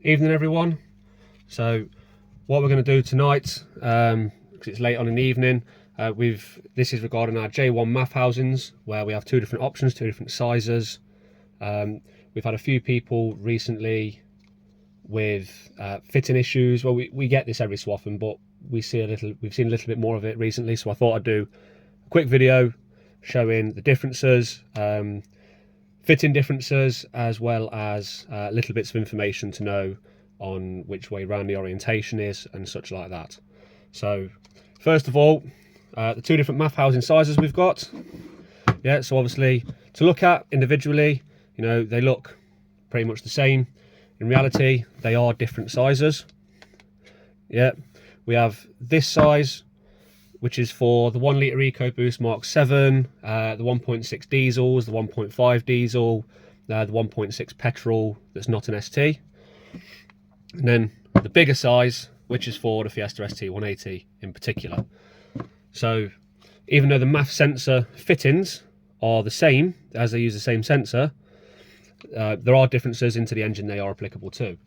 Evening everyone. So what we're going to do tonight, because it's late on in the evening, this is regarding our J1 MAF housings, where we have two different options, two different sizes. We've had a few people recently with fitting issues. Well, we get this every so often, but we've seen a little bit more of it recently, so I thought I'd do a quick video showing the differences, fitting differences, as well as little bits of information to know on which way round the orientation is and such like that. So first of all, the two different MAF housing sizes we've got. Yeah, so obviously to look at individually, you know, they look pretty much the same. In reality, they are different sizes. Yeah, we have this size, which is for the 1 litre EcoBoost Mark 7, the 1.6 diesels, the 1.5 diesel, the 1.6 petrol that's not an ST. And then the bigger size, which is for the Fiesta ST 180 in particular. So even though the MAF sensor fittings are the same, as they use the same sensor, there are differences into the engine they are applicable to.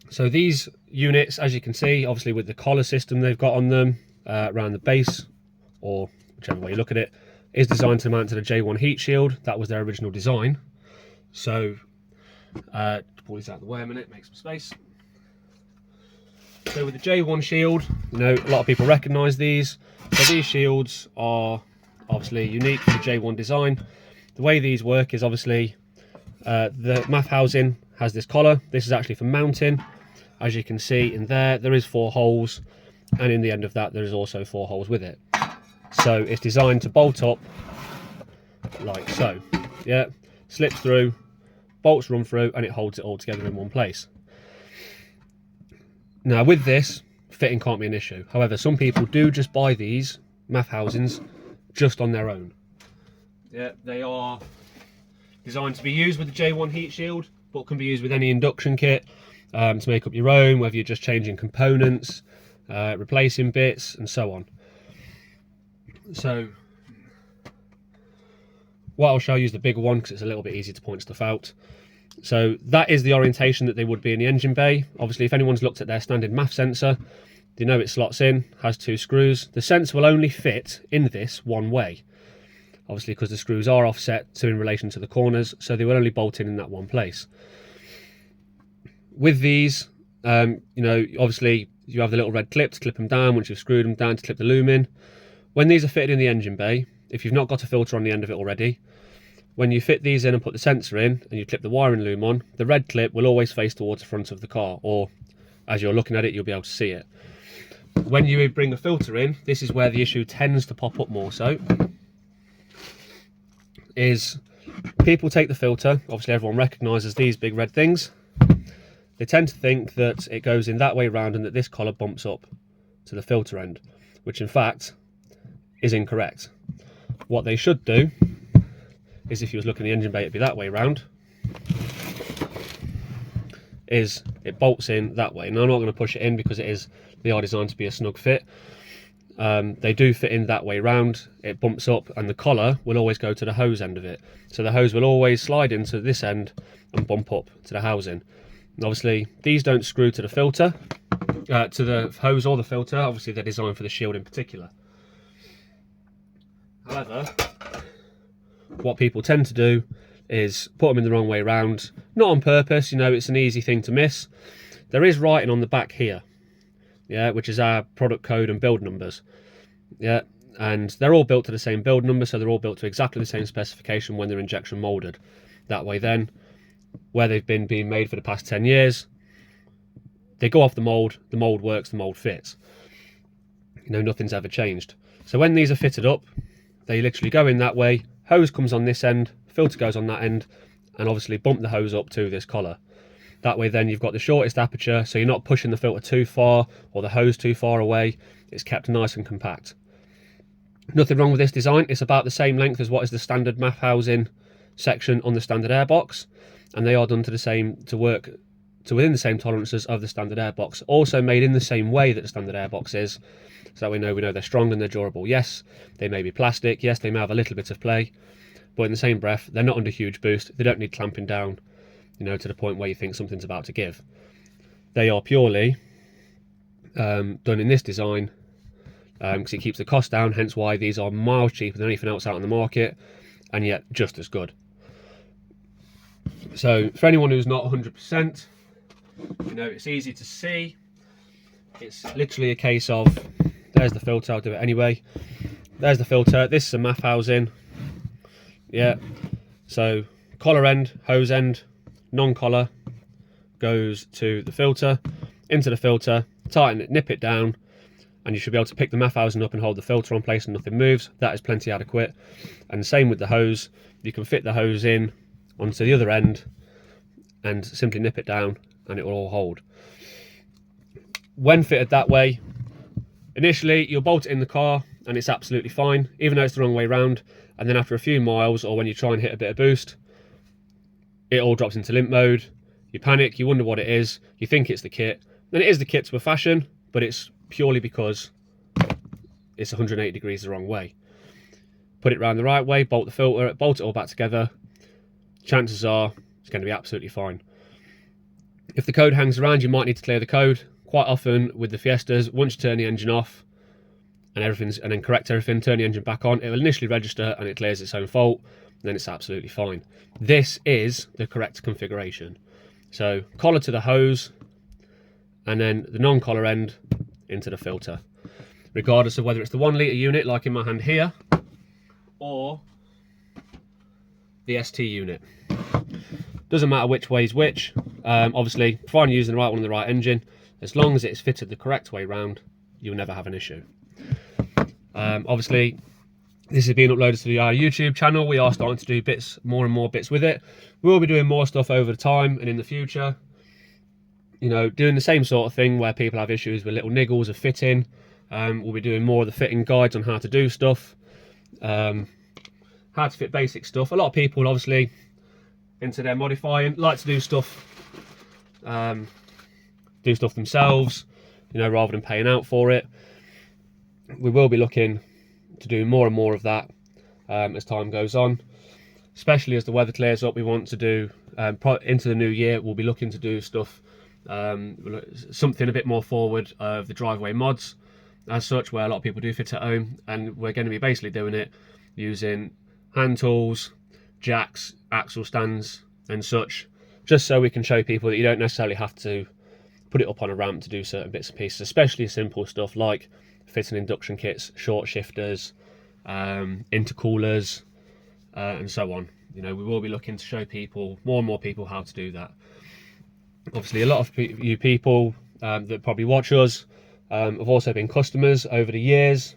So these units, as you can see, obviously with the collar system they've got on them, around the base, or whichever way you look at it, is designed to mount to the J1 heat shield. That was their original design. So to pull these out of the way a minute, make some space. So with the J1 shield, you know, a lot of people recognise these. So these shields are obviously unique for the J1 design. The way these work is obviously the MAF housing has this collar. This is actually for mounting. As you can see in there is 4 holes, and in the end of that there is also 4 holes with it. So it's designed to bolt up like so. Yeah, slips through, bolts run through, and it holds it all together in one place. Now with this, fitting can't be an issue. However, some people do just buy these MAF housings just on their own. Yeah, they are designed to be used with the J1 heat shield, but can be used with any induction kit to make up your own, whether you're just changing components, replacing bits, and so on. So what I'll show you is the bigger one, because it's a little bit easier to point stuff out. So that is the orientation that they would be in the engine bay. Obviously, if anyone's looked at their standard MAF sensor, they know it slots in, has 2 screws. The sensor will only fit in this one way, obviously because the screws are offset to in relation to the corners, so they will only bolt in that one place. With these, you know, obviously you have the little red clip to clip them down once you've screwed them down to clip the loom in. When these are fitted in the engine bay, if you've not got a filter on the end of it already, when you fit these in and put the sensor in and you clip the wiring loom on, the red clip will always face towards the front of the car, or as you're looking at it, you'll be able to see it. When you bring a filter in, this is where the issue tends to pop up more so, is people take the filter, obviously everyone recognises these big red things, they tend to think that it goes in that way round and that this collar bumps up to the filter end, which in fact is incorrect. What they should do is, if you was looking at the engine bay, it'd be that way round, is it bolts in that way. Now I'm not going to push it in because they are designed to be a snug fit. They do fit in that way round, it bumps up, and the collar will always go to the hose end of it. So the hose will always slide into this end and bump up to the housing. And obviously these don't screw to the filter, to the hose or the filter. Obviously they're designed for the shield in particular. However, what people tend to do is put them in the wrong way round, not on purpose, you know, it's an easy thing to miss. There is writing on the back here, yeah, which is our product code and build numbers. Yeah, and they're all built to the same build number, so they're all built to exactly the same specification when they're injection molded. That way then, where they've been being made for the past 10 years, they go off the mold works, the mold fits. You know, nothing's ever changed. So when these are fitted up, they literally go in that way, hose comes on this end, filter goes on that end, and obviously bump the hose up to this collar. That way then you've got the shortest aperture, so you're not pushing the filter too far or the hose too far away. It's kept nice and compact. Nothing wrong with this design. It's about the same length as what is the standard MAF housing section on the standard airbox, and they are done to work to within the same tolerances of the standard airbox. Also made in the same way that the standard airbox is, so that we know they're strong and they're durable. Yes, they may be plastic. Yes, they may have a little bit of play, but in the same breath, they're not under huge boost. They don't need clamping down. you know, to the point where you think something's about to give. They are purely done in this design because it keeps the cost down, hence why these are miles cheaper than anything else out on the market, and yet just as good. So for anyone who's not 100%, you know, it's easy to see. It's literally a case of, there's the filter, I'll do it anyway. There's the filter, this is a MAF housing. Yeah, so collar end, hose end, non-collar goes to the filter, into the filter, tighten it, nip it down, and you should be able to pick the MAF housing up and hold the filter on place and nothing moves. That is plenty adequate. And same with the hose, you can fit the hose in onto the other end and simply nip it down and it will all hold. When fitted that way, initially you'll bolt it in the car and it's absolutely fine, even though it's the wrong way round. And then after a few miles, or when you try and hit a bit of boost, it all drops into limp mode. You panic, you wonder what it is, you think it's the kit. Then it is the kit to a fashion, but it's purely because it's 180 degrees the wrong way. Put it round the right way, bolt the filter, bolt it all back together. Chances are it's going to be absolutely fine. If the code hangs around, you might need to clear the code. Quite often with the Fiestas, once you turn the engine off and then correct everything, turn the engine back on, it will initially register and it clears its own fault, then it's absolutely fine. This is the correct configuration. So collar to the hose, and then the non-collar end into the filter, regardless of whether it's the 1 litre unit like in my hand here, or the ST unit. Doesn't matter which way is which. Obviously, providing you're using the right one and the right engine, as long as it's fitted the correct way round, you'll never have an issue. Obviously, this is being uploaded to our YouTube channel. We are starting to do more and more bits with it. We will be doing more stuff over the time and in the future. You know, doing the same sort of thing where people have issues with little niggles of fitting. We'll be doing more of the fitting guides on how to do stuff. How to fit basic stuff. A lot of people, obviously, into their modifying, like to do stuff themselves, you know, rather than paying out for it. We will be looking to do more and more of that as time goes on, especially as the weather clears up. We want to do into the new year, we'll be looking to do stuff, something a bit more forward of the driveway mods as such, where a lot of people do fit at home, and we're going to be basically doing it using hand tools, jacks, axle stands and such, just so we can show people that you don't necessarily have to put it up on a ramp to do certain bits and pieces, especially simple stuff like fitting induction kits, short shifters, intercoolers, and so on. You know, we will be looking to show people, more and more people, how to do that. Obviously, a lot of you people that probably watch us have also been customers over the years,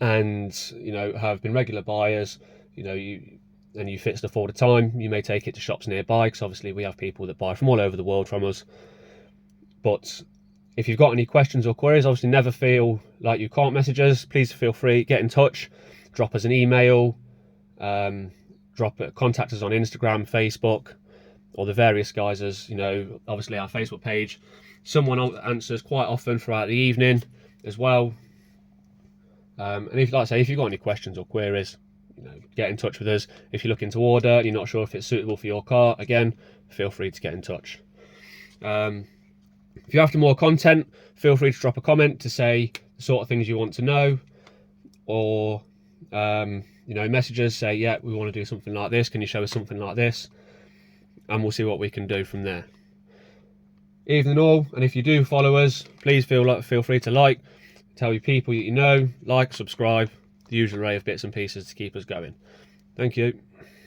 and you know, have been regular buyers. You know, you fit stuff all the time. You may take it to shops nearby, because obviously we have people that buy from all over the world from us. But if you've got any questions or queries, obviously never feel like you can't message us. Please feel free, get in touch, drop us an email, contact us on Instagram, Facebook, or the various guises. You know, obviously our Facebook page, someone answers quite often throughout the evening as well. And if, like I say, if you've got any questions or queries, you know, get in touch with us. If you're looking to order and you're not sure if it's suitable for your car, again, feel free to get in touch. If you're after more content, feel free to drop a comment to say the sort of things you want to know, or you know, message us, say, yeah, we want to do something like this, can you show us something like this, and we'll see what we can do from there. Evening all, and if you do follow us, please feel free to like, tell your people you know, like, subscribe, the usual array of bits and pieces to keep us going. Thank you.